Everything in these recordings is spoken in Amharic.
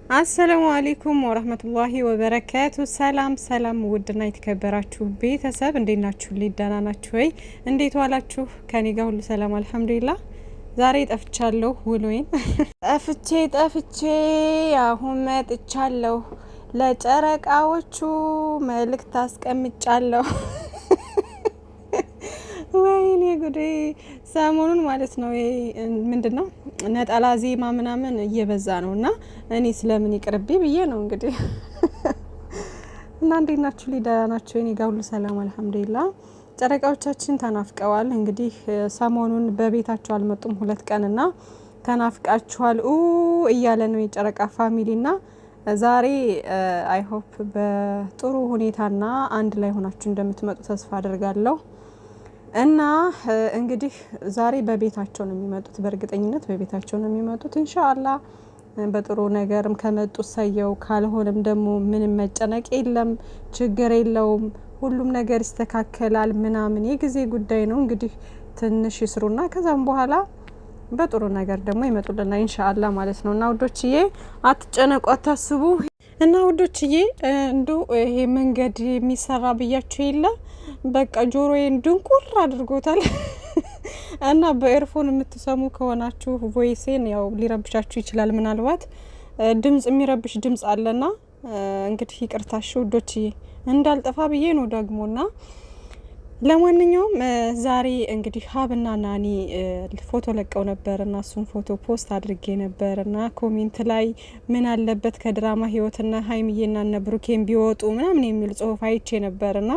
አሰላሙ አለይኩም ወራህመቱላሂ ወበረካቱ። ሰላም ውድና የተከበራችሁ ቤተሰብ እንዴት ናችሁ? ደህና ናችሁ ወይ? እንዴት ዋላችሁ? ከኔ ጋር ሁሉ ሰላም አልሐምዱሊላህ። ዛሬ ጠፍቻለሁ። ውሎዬን ጠፍቼ አሁን መጥቻለሁ። ለጨረቃዎቹ መልእክት አስቀምጫለሁ። ወይኔ ጉዴ! ሰሞኑን ማለት ነው ምንድነው ነጠላ ዜማ ምናምን እየበዛ ነው እና እኔ ስለምን ይቅርብ ብዬ ነው እንግዲህ። እና እንዴት ናችሁ? ደህና ናችሁ? እኔ ጋር ሁሉ ሰላም አልሐምዱሊላህ። ጨረቃዎቻችን ተናፍቀዋል። እንግዲህ ሰሞኑን በቤታቸው አልመጡም 2 ቀንና ተናፍቃችኋል እያለ ነው የጨረቃ ፋሚሊና ዛሬ አይ ሆፕ በጥሩ ሁኔታና አንድ ላይ ሆናችሁ እንደምትመጡ ተስፋ አደርጋለሁ። እና እንግዲህ ዛሬ በቤታቸው ነው የሚመጡት። በእርግጠኝነት በቤታቸው ነው የሚመጡት ኢንሻአላህ። በጥሩ ነገርም ከመጡ ሰየው፣ ካልሆነም ደግሞ ምንም መጨነቅ የለም፣ ችግር የለውም። ሁሉም ነገር ይስተካከላል ምናምን የጊዜ ጉዳይ ነው። እንግዲህ ትንሽ ይስሩና ከዛም በኋላ በጥሩ ነገር ደግሞ ይመጡልና ኢንሻአላህ ማለት ነው። እና ውዶችዬ አትጨነቁ፣ አታስቡ። እና ውዶችዬ እንዶ ይሄ መንገድ የሚሰራ ብያችሁ የለ በቃ ጆሮዬን ድንቁር አድርጎታል። እና በኤርፎን የምትሰሙ ከሆናችሁ ቮይሴን ያው ሊረብሻችሁ ይችላል። ምናልባት ድምጽ የሚረብሽ ድምጽ አለና እንግዲህ ይቅርታሽ ውዶችዬ፣ እንዳልጠፋ ብዬ ነው ደግሞና ለማንኛውም ዛሬ እንግዲህ ሀብና ናኒ ፎቶ ለቀው ነበርና እሱን ፎቶ ፖስት አድርጌ ነበርና ኮሜንት ላይ ምን አለበት ከድራማ ህይወትና ሀይሚዬና እነ ብሩኬን ቢወጡ ምናምን የሚል ጽሁፍ አይቼ ነበርና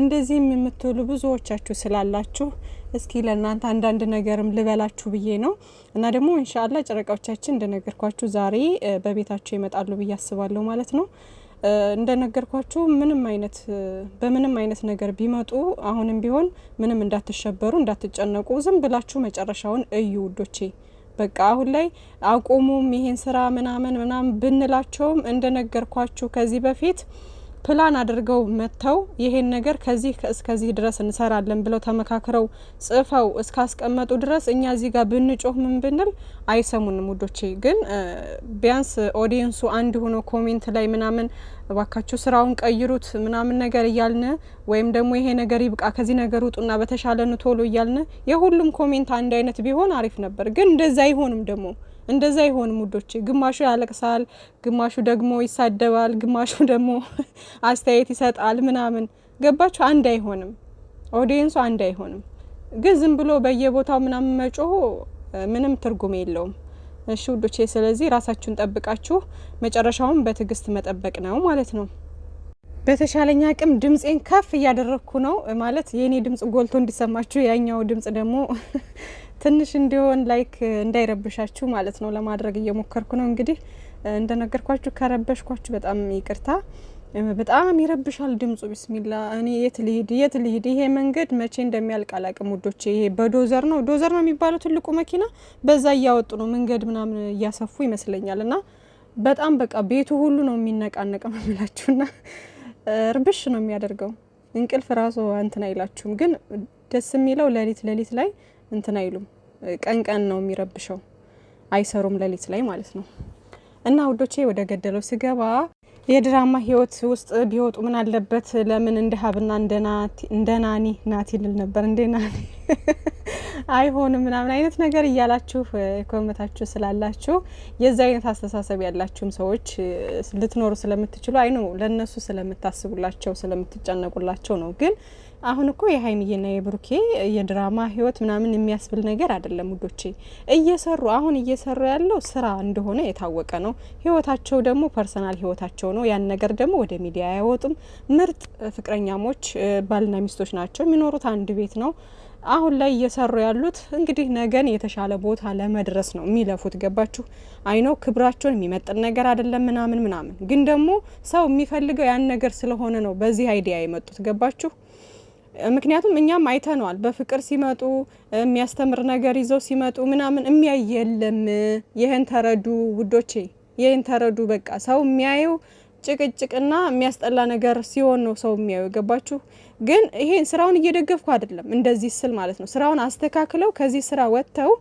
እንደዚህም የምትሉ ብዙዎቻችሁ ስላላችሁ እስኪ ለእናንተ አንዳንድ ነገርም ልበላችሁ ብዬ ነው። እና ደግሞ ኢንሻአላህ ጨረቃዎቻችን እንደነገርኳችሁ ዛሬ በቤታቸው ይመጣሉ ብዬ አስባለሁ ማለት ነው። እንደነገርኳችሁ በምንም አይነት ነገር ቢመጡ አሁንም ቢሆን ምንም እንዳትሸበሩ፣ እንዳትጨነቁ፣ ዝም ብላችሁ መጨረሻውን እዩ ውዶቼ። በቃ አሁን ላይ አቆሙም ይሄን ስራ ምናምን ብንላቸውም እንደነገርኳችሁ ከዚህ በፊት ፕላን አድርገው መጥተው ይሄን ነገር ከዚህ እስከዚህ ድረስ እንሰራለን ብለው ተመካክረው ጽፈው እስካስቀመጡ ድረስ እኛ እዚህ ጋር ብንጮህ ምን ብንል አይሰሙንም ውዶቼ። ግን ቢያንስ ኦዲየንሱ አንድ ሆኖ ኮሜንት ላይ ምናምን እባካችሁ ስራውን ቀይሩት ምናምን ነገር እያልን ወይም ደግሞ ይሄ ነገር ይብቃ ከዚህ ነገር ውጡና በተሻለን ቶሎ እያልን የሁሉም ኮሜንት አንድ አይነት ቢሆን አሪፍ ነበር። ግን እንደዛ አይሆንም ውዶቼ። ግማሹ ያለቅሳል፣ ግማሹ ደግሞ ይሳደባል፣ ግማሹ ደግሞ አስተያየት ይሰጣል ምናምን ገባችሁ? አንድ አይሆንም፣ ኦዲየንሱ አንድ አይሆንም። ግን ዝም ብሎ በየቦታው ምናምን መጮህ ምንም ትርጉም የለውም። እሺ ውዶቼ፣ ስለዚህ ራሳችሁን ጠብቃችሁ መጨረሻውን በትዕግስት መጠበቅ ነው ማለት ነው። በተሻለኛ አቅም ድምጼን ከፍ እያደረኩ ነው ማለት የኔ ድምጽ ጎልቶ እንዲሰማችሁ፣ ያኛው ድምጽ ደግሞ ትንሽ እንዲሆን ላይክ እንዳይረብሻችሁ ማለት ነው ለማድረግ እየሞከርኩ ነው። እንግዲህ እንደነገርኳችሁ ከረበሽኳችሁ በጣም ይቅርታ። በጣም ይረብሻል ድምጹ። ቢስሚላ እኔ የት ልሂድ? ይሄ መንገድ መቼ እንደሚያልቅ አላቅም ውዶቼ። ይሄ በዶዘር ነው የሚባለው ትልቁ መኪና፣ በዛ እያወጡ ነው መንገድ ምናምን እያሰፉ ይመስለኛል። እና በጣም በቃ ቤቱ ሁሉ ነው የሚነቃነቀው መምላችሁና እርብሽ ነው የሚያደርገው። እንቅልፍ ራሱ እንትን አይላችሁም። ግን ደስ የሚለው ሌሊት ላይ እንትን አይሉም። ቀን ነው የሚረብሸው፣ አይሰሩም ሌሊት ላይ ማለት ነው። እና ውዶቼ ወደ ገደለው ስገባ የድራማ ህይወት ውስጥ ቢወጡ ምን አለበት? ለምን እንደ ሀብና እንደ ናኒ ናቲ ልል ነበር እንደ ናኒ አይሆንም ምናምን አይነት ነገር እያላችሁ ኮመታችሁ ስላላችሁ የዛ አይነት አስተሳሰብ ያላችሁም ሰዎች ልትኖሩ ስለምትችሉ አይ ነው ለነሱ ስለምታስቡላቸው ስለምትጨነቁላቸው ነው። ግን አሁን እኮ የሀይሚዬና የብሩኬ የድራማ ህይወት ምናምን የሚያስብል ነገር አይደለም ውዶቼ። እየሰሩ ያለው ስራ እንደሆነ የታወቀ ነው። ህይወታቸው ደግሞ ፐርሰናል ህይወታቸው ነው። ያን ነገር ደግሞ ወደ ሚዲያ አያወጡም። ምርጥ ፍቅረኛሞች ባልና ሚስቶች ናቸው። የሚኖሩት አንድ ቤት ነው። አሁን ላይ እየሰሩ ያሉት እንግዲህ ነገን የተሻለ ቦታ ለመድረስ ነው የሚለፉት። ገባችሁ? አይነው ክብራቸውን የሚመጥን ነገር አይደለም ምናምን። ግን ደግሞ ሰው የሚፈልገው ያን ነገር ስለሆነ ነው በዚህ አይዲያ የመጡት። ገባችሁ? ምክንያቱም እኛም አይተነዋል። በፍቅር ሲመጡ የሚያስተምር ነገር ይዘው ሲመጡ ምናምን የሚያይ የለም። ይሄን ተረዱ ውዶቼ፣ ይሄን ተረዱ። በቃ ሰው የሚያየው ጭቅጭቅና የሚያስጠላ ነገር ሲሆን ነው ሰው የሚያዩ። ገባችሁ? ግን ይሄን ስራውን እየደገፍኩ አይደለም እንደዚህ ስል ማለት ነው። ስራውን አስተካክለው ከዚህ ስራ ወጥተው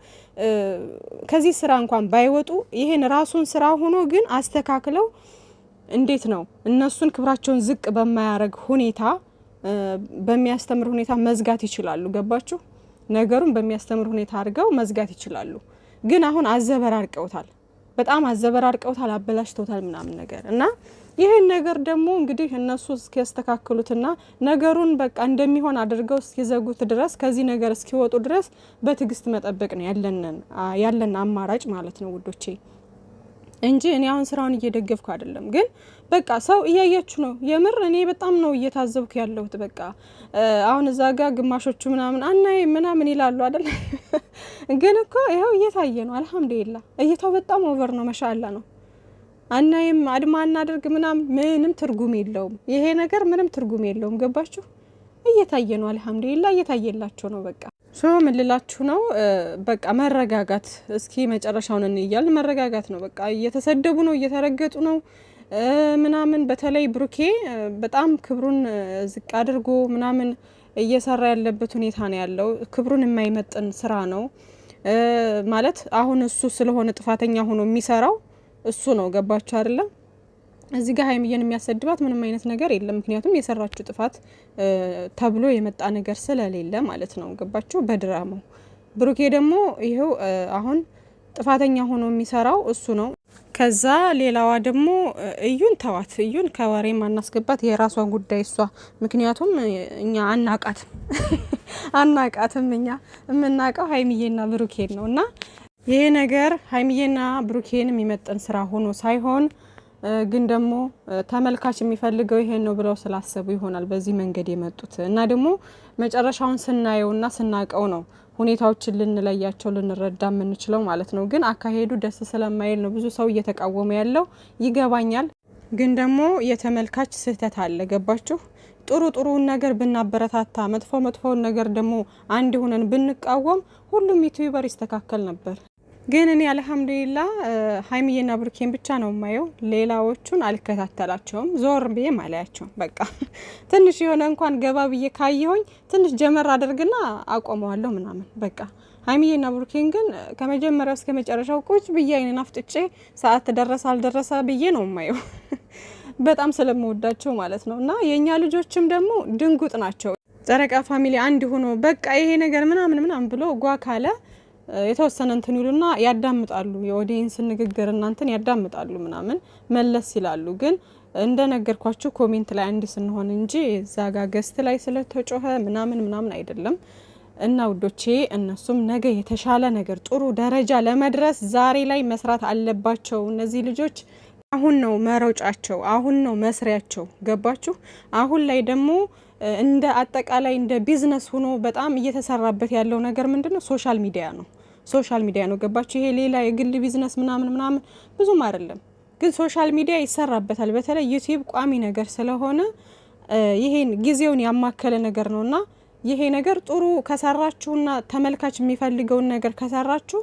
ከዚህ ስራ እንኳን ባይወጡ ይሄን ራሱን ስራ ሆኖ ግን አስተካክለው እንዴት ነው እነሱን ክብራቸውን ዝቅ በማያረግ ሁኔታ በሚያስተምር ሁኔታ መዝጋት ይችላሉ። ገባችሁ? ነገሩን በሚያስተምር ሁኔታ አድርገው መዝጋት ይችላሉ። ግን አሁን አዘበራርቀውታል፣ በጣም አዘበራርቀውታል፣ አበላሽተውታል ምናምን ነገር እና ይሄን ነገር ደግሞ እንግዲህ እነሱ እስኪያስተካክሉትና ነገሩን በቃ እንደሚሆን አድርገው እስኪዘጉት ድረስ ከዚህ ነገር እስኪወጡ ድረስ በትዕግስት መጠበቅ ነው ያለን አማራጭ ማለት ነው ውዶቼ፣ እንጂ እኔ አሁን ስራውን እየደገፍኩ አይደለም። ግን በቃ ሰው እያያችሁ ነው። የምር እኔ በጣም ነው እየታዘብኩ ያለሁት። በቃ አሁን እዛ ጋር ግማሾቹ ምናምን አናይ ምናምን ይላሉ አይደል? ግን እኮ ይኸው እየታየ ነው። አልሐምዱሊላህ እይታው በጣም ኦቨር ነው። ማሻአላ ነው። አናይም አድማ እናድርግ ምናምን ምንም ትርጉም የለውም። ይሄ ነገር ምንም ትርጉም የለውም። ገባችሁ? እየታየ ነው። አልሐምዱሊላህ እየታየላቸው ነው። በቃ ምን ልላችሁ ነው? በቃ መረጋጋት እስኪ መጨረሻውን እንያልን መረጋጋት ነው። በቃ እየተሰደቡ ነው፣ እየተረገጡ ነው ምናምን። በተለይ ብሩኬ በጣም ክብሩን ዝቅ አድርጎ ምናምን እየሰራ ያለበት ሁኔታ ነው ያለው። ክብሩን የማይመጥን ስራ ነው ማለት አሁን እሱ ስለሆነ ጥፋተኛ ሆኖ የሚሰራው እሱ ነው። ገባችሁ አይደለም? እዚህ ጋር ሀይሚዬን የሚያሰድባት ምንም አይነት ነገር የለም። ምክንያቱም የሰራችው ጥፋት ተብሎ የመጣ ነገር ስለሌለ ማለት ነው። ገባችሁ? በድራማው ብሩኬ ደግሞ ይሄው አሁን ጥፋተኛ ሆኖ የሚሰራው እሱ ነው። ከዛ ሌላዋ ደግሞ እዩን ተዋት። እዩን ከወሬ ማናስገባት የራሷ ጉዳይ እሷ። ምክንያቱም እኛ አናቃትም እኛ የምናውቀው ሀይሚዬና ብሩኬን ነው። እና ይሄ ነገር ሀይሚዬና ብሩኬን የሚመጥን ስራ ሆኖ ሳይሆን ግን ደግሞ ተመልካች የሚፈልገው ይሄን ነው ብለው ስላሰቡ ይሆናል በዚህ መንገድ የመጡት። እና ደግሞ መጨረሻውን ስናየውና ስናቀው ነው ሁኔታዎችን ልንለያቸው ልንረዳ የምንችለው ማለት ነው። ግን አካሄዱ ደስ ስለማይል ነው ብዙ ሰው እየተቃወመ ያለው ይገባኛል። ግን ደግሞ የተመልካች ስህተት አለ። ገባችሁ? ጥሩውን ነገር ብናበረታታ መጥፎውን ነገር ደግሞ አንድ ሆነን ብንቃወም ሁሉም ዩቲዩበር ይስተካከል ነበር። ግን እኔ አልሐምዱሊላህ ሀይሚዬና ብሩኬን ብቻ ነው የማየው። ሌላዎቹን አልከታተላቸውም፣ ዞር ብዬ ማለያቸውም። በቃ ትንሽ የሆነ እንኳን ገባ ብዬ ካየሁኝ ትንሽ ጀመር አድርግና አቆመዋለሁ ምናምን። በቃ ሀይሚዬና ብሩኬን ግን ከመጀመሪያው እስከ መጨረሻው ቁጭ ብዬ አይኔን አፍጥጬ ሰዓት ደረሰ አልደረሰ ብዬ ነው የማየው በጣም ስለምወዳቸው ማለት ነው። እና የእኛ ልጆችም ደግሞ ድንጉጥ ናቸው። ጨረቃ ፋሚሊ አንድ ሆኖ በቃ ይሄ ነገር ምናምን ብሎ ጓ ካለ የተወሰነ እንትን ይሉና ያዳምጣሉ። የኦዲየንስ ንግግር እናንተን ያዳምጣሉ ምናምን መለስ ይላሉ። ግን እንደነገርኳችሁ ኮሜንት ላይ አንድ ስንሆን እንጂ እዛ ጋ ገስት ላይ ስለተጮኸ ምናምን አይደለም። እና ውዶቼ እነሱም ነገ የተሻለ ነገር ጥሩ ደረጃ ለመድረስ ዛሬ ላይ መስራት አለባቸው። እነዚህ ልጆች አሁን ነው መሮጫቸው፣ አሁን ነው መስሪያቸው። ገባችሁ? አሁን ላይ ደግሞ እንደ አጠቃላይ እንደ ቢዝነስ ሆኖ በጣም እየተሰራበት ያለው ነገር ምንድነው? ሶሻል ሚዲያ ነው። ገባችሁ? ይሄ ሌላ የግል ቢዝነስ ምናምን ብዙም አይደለም፣ ግን ሶሻል ሚዲያ ይሰራበታል። በተለይ ዩቲዩብ ቋሚ ነገር ስለሆነ ይሄን ጊዜውን ያማከለ ነገር ነውና ይሄ ነገር ጥሩ ከሰራችሁና ተመልካች የሚፈልገውን ነገር ከሰራችሁ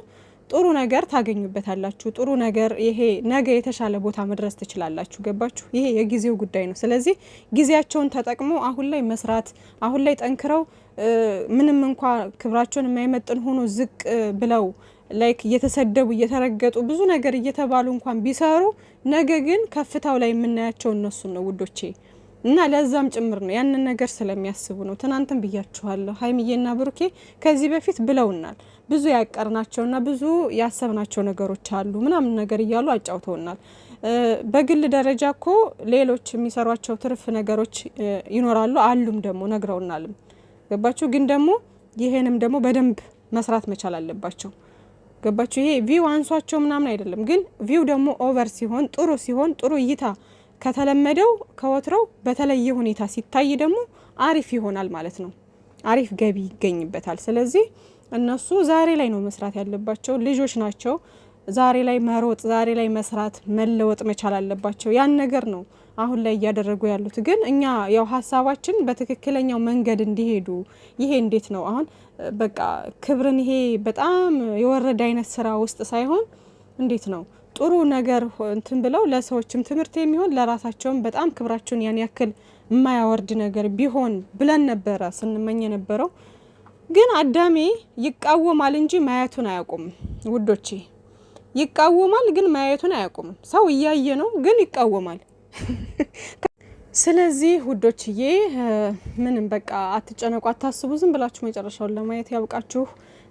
ጥሩ ነገር ታገኙበታላችሁ። ጥሩ ነገር ይሄ ነገ የተሻለ ቦታ መድረስ ትችላላችሁ። ገባችሁ? ይሄ የጊዜው ጉዳይ ነው። ስለዚህ ጊዜያቸውን ተጠቅሞ አሁን ላይ መስራት፣ አሁን ላይ ጠንክረው ምንም እንኳ ክብራቸውን የማይመጥን ሆኖ ዝቅ ብለው ላይክ እየተሰደቡ እየተረገጡ ብዙ ነገር እየተባሉ እንኳን ቢሰሩ ነገ ግን ከፍታው ላይ የምናያቸው እነሱን ነው ውዶቼ። እና ለዛም ጭምር ነው ያንን ነገር ስለሚያስቡ ነው። ትናንትም ብያችኋለሁ ሀይሚዬና ብሩኬ ከዚህ በፊት ብለውናል። ብዙ ያቀርናቸውና ብዙ ያሰብናቸው ነገሮች አሉ ምናምን ነገር እያሉ አጫውተውናል። በግል ደረጃ እኮ ሌሎች የሚሰሯቸው ትርፍ ነገሮች ይኖራሉ አሉም ደግሞ ነግረውናልም። ገባችሁ? ግን ደግሞ ይሄንም ደግሞ በደንብ መስራት መቻል አለባቸው። ገባችሁ? ይሄ ቪው አንሷቸው ምናምን አይደለም፣ ግን ቪው ደግሞ ኦቨር ሲሆን ጥሩ እይታ ከተለመደው ከወትረው በተለየ ሁኔታ ሲታይ ደግሞ አሪፍ ይሆናል ማለት ነው። አሪፍ ገቢ ይገኝበታል። ስለዚህ እነሱ ዛሬ ላይ ነው መስራት ያለባቸው። ልጆች ናቸው። ዛሬ ላይ መሮጥ፣ ዛሬ ላይ መስራት፣ መለወጥ መቻል አለባቸው። ያን ነገር ነው አሁን ላይ እያደረጉ ያሉት። ግን እኛ ያው ሀሳባችን በትክክለኛው መንገድ እንዲሄዱ ይሄ እንዴት ነው አሁን በቃ ክብርን ይሄ በጣም የወረደ አይነት ስራ ውስጥ ሳይሆን እንዴት ነው ጥሩ ነገር እንትን ብለው ለሰዎችም ትምህርት የሚሆን ለራሳቸውም በጣም ክብራቸውን ያን ያክል የማያወርድ ነገር ቢሆን ብለን ነበረ ስንመኝ የነበረው። ግን አዳሜ ይቃወማል እንጂ ማየቱን አያቆምም ውዶቼ። ይቃወማል ግን ማየቱን አያቆምም። ሰው እያየ ነው ግን ይቃወማል። ስለዚህ ውዶችዬ ምንም በቃ አትጨነቁ፣ አታስቡ። ዝም ብላችሁ መጨረሻውን ለማየት ያብቃችሁ።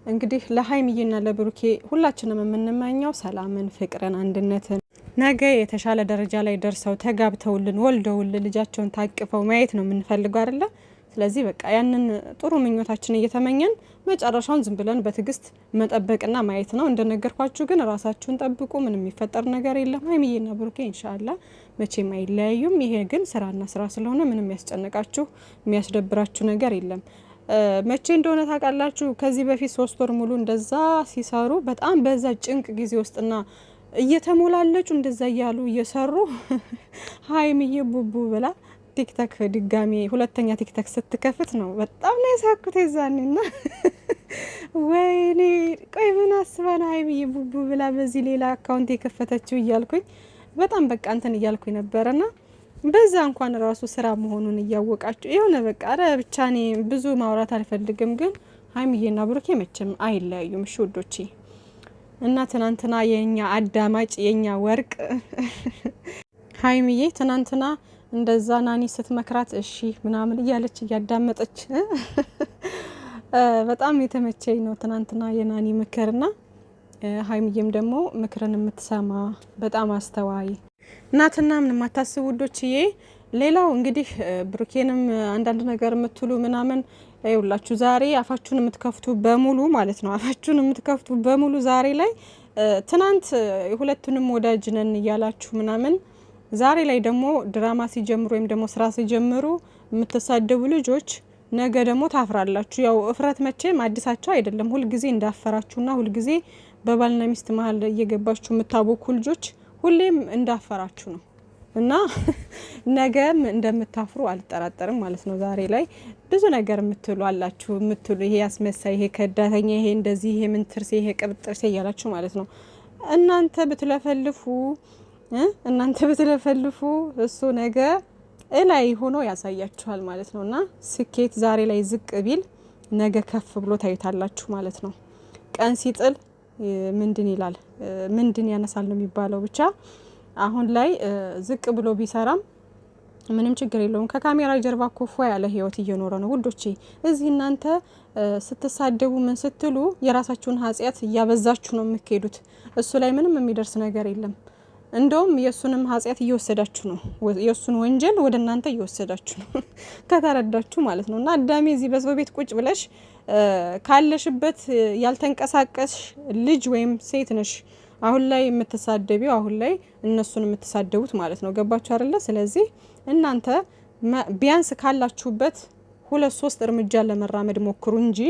እንግዲህ ለሀይሚዬና ለብሩኬ ሁላችንም የምንመኘው ሰላምን፣ ፍቅርን፣ አንድነትን ነገ የተሻለ ደረጃ ላይ ደርሰው ተጋብተውልን ወልደውልን ልጃቸውን ታቅፈው ማየት ነው የምንፈልገው አይደለ? ስለዚህ በቃ ያንን ጥሩ ምኞታችን እየተመኘን መጨረሻውን ዝም ብለን በትዕግስት መጠበቅና ማየት ነው። እንደነገርኳችሁ ግን ራሳችሁን ጠብቁ። ምንም የሚፈጠር ነገር የለም። ሀይሚዬና ብሩኬ ኢንሻአላህ መቼም አይለያዩም። ይሄ ግን ስራና ስራ ስለሆነ ምንም ያስጨንቃችሁ የሚያስደብራችሁ ነገር የለም። መቼ እንደሆነ ታውቃላችሁ? ከዚህ በፊት 3 ወር ሙሉ እንደዛ ሲሰሩ በጣም በዛ ጭንቅ ጊዜ ውስጥና እየተሞላለጩ እንደዛ እያሉ እየሰሩ ሀይሚዬ ቡቡ ብላ ቲክቶክ ድጋሚ ሁለተኛ ቲክቶክ ስትከፍት ነው በጣም ነው ያሳኩት የዛኔና ወይኔ ቆይ ምን አስባ ነው ሀይሚዬ ቡቡ ብላ በዚህ ሌላ አካውንት የከፈተችው እያልኩኝ በጣም በቃ እንትን እያልኩኝ ነበርና በዛ እንኳን ራሱ ስራ መሆኑን እያወቃችሁ የሆነ በቃ አረ ብቻ እኔ ብዙ ማውራት አልፈልግም። ግን ሀይሚዬና ብሩኬ መቼም አይለያዩም እሺ ውዶቼ። እና ትናንትና የኛ አዳማጭ የኛ ወርቅ ሀይሚዬ ትናንትና እንደዛ ናኒ ስትመክራት እሺ ምናምን እያለች እያዳመጠች በጣም የተመቸኝ ነው ትናንትና የናኒ ምክርና ሀይሚዬም ደግሞ ምክርን የምትሰማ በጣም አስተዋይ እናትና ምንም አታስቡ ውዶችዬ። ሌላው እንግዲህ ብሩኬንም አንዳንድ ነገር የምትሉ ምናምን ይውላችሁ ዛሬ አፋችሁን የምትከፍቱ በሙሉ ማለት ነው አፋችሁን የምትከፍቱ በሙሉ ዛሬ ላይ ትናንት ሁለቱንም ወዳጅ ነን እያላችሁ ምናምን ዛሬ ላይ ደግሞ ድራማ ሲጀምሩ ወይም ደግሞ ስራ ሲጀምሩ የምትሳደቡ ልጆች ነገ ደግሞ ታፍራላችሁ። ያው እፍረት መቼም አዲሳቸው አይደለም። ሁልጊዜ እንዳፈራችሁና ሁልጊዜ በባልና ሚስት መሀል እየገባችሁ የምታቦኩ ልጆች ሁሌም እንዳፈራችሁ ነው እና ነገም እንደምታፍሩ አልጠራጠርም ማለት ነው። ዛሬ ላይ ብዙ ነገር የምትሉ አላችሁ የምትሉ ይሄ ያስመሳይ፣ ይሄ ከዳተኛ፣ ይሄ እንደዚህ፣ ይሄ ምንትርሴ፣ ይሄ ቅብጥርሴ እያላችሁ ማለት ነው። እናንተ ብትለፈልፉ እሱ ነገ እላይ ሆኖ ያሳያችኋል ማለት ነው። እና ስኬት ዛሬ ላይ ዝቅ ቢል ነገ ከፍ ብሎ ታዩታላችሁ ማለት ነው። ቀን ሲጥል ምንድን ይላል ምንድን ያነሳል ነው የሚባለው። ብቻ አሁን ላይ ዝቅ ብሎ ቢሰራም ምንም ችግር የለውም። ከካሜራ ጀርባ ኮፎ ያለ ህይወት እየኖረ ነው ውዶቼ። እዚህ እናንተ ስትሳደቡ ምን ስትሉ የራሳችሁን ኃጢአት እያበዛችሁ ነው የምትሄዱት። እሱ ላይ ምንም የሚደርስ ነገር የለም። እንደውም የሱንም ኃጢአት እየወሰዳችሁ ነው። የሱን ወንጀል ወደ እናንተ እየወሰዳችሁ ነው ከተረዳችሁ ማለት ነው። እና አዳሜ እዚህ በሰው ቤት ቁጭ ብለሽ ካለሽበት ያልተንቀሳቀስሽ ልጅ ወይም ሴት ነሽ አሁን ላይ የምትሳደቢው፣ አሁን ላይ እነሱን የምትሳደቡት ማለት ነው። ገባችሁ አይደለ? ስለዚህ እናንተ ቢያንስ ካላችሁበት 2-3 እርምጃ ለመራመድ ሞክሩ እንጂ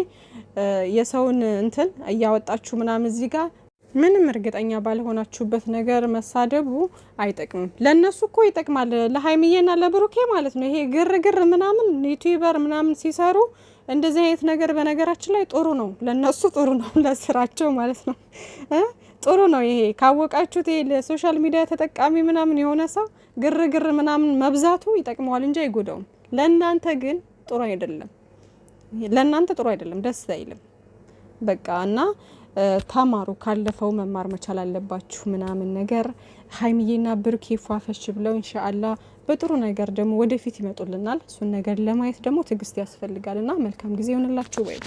የሰውን እንትን እያወጣችሁ ምናምን እዚህ ጋር ምንም እርግጠኛ ባልሆናችሁበት ነገር መሳደቡ አይጠቅምም። ለነሱ እኮ ይጠቅማል፣ ለሀይሚዬና ለብሩኬ ማለት ነው። ይሄ ግርግር ምናምን ዩቲዩበር ምናምን ሲሰሩ እንደዚህ አይነት ነገር በነገራችን ላይ ጥሩ ነው፣ ለነሱ ጥሩ ነው፣ ለስራቸው ማለት ነው ጥሩ ነው። ይሄ ካወቃችሁት ይሄ ለሶሻል ሚዲያ ተጠቃሚ ምናምን የሆነ ሰው ግርግር ምናምን መብዛቱ ይጠቅመዋል እንጂ አይጎዳውም። ለእናንተ ግን ጥሩ አይደለም፣ ለእናንተ ጥሩ አይደለም፣ ደስ አይልም። በቃ እና ተማሩ፣ ካለፈው መማር መቻል አለባችሁ ምናምን ነገር። ሀይሚዬና ብሩኬ ፏፈሽ ብለው ኢንሻአላህ በጥሩ ነገር ደግሞ ወደፊት ይመጡልናል። እሱን ነገር ለማየት ደግሞ ትዕግስት ያስፈልጋልና መልካም ጊዜ ይሆንላችሁ። ወይ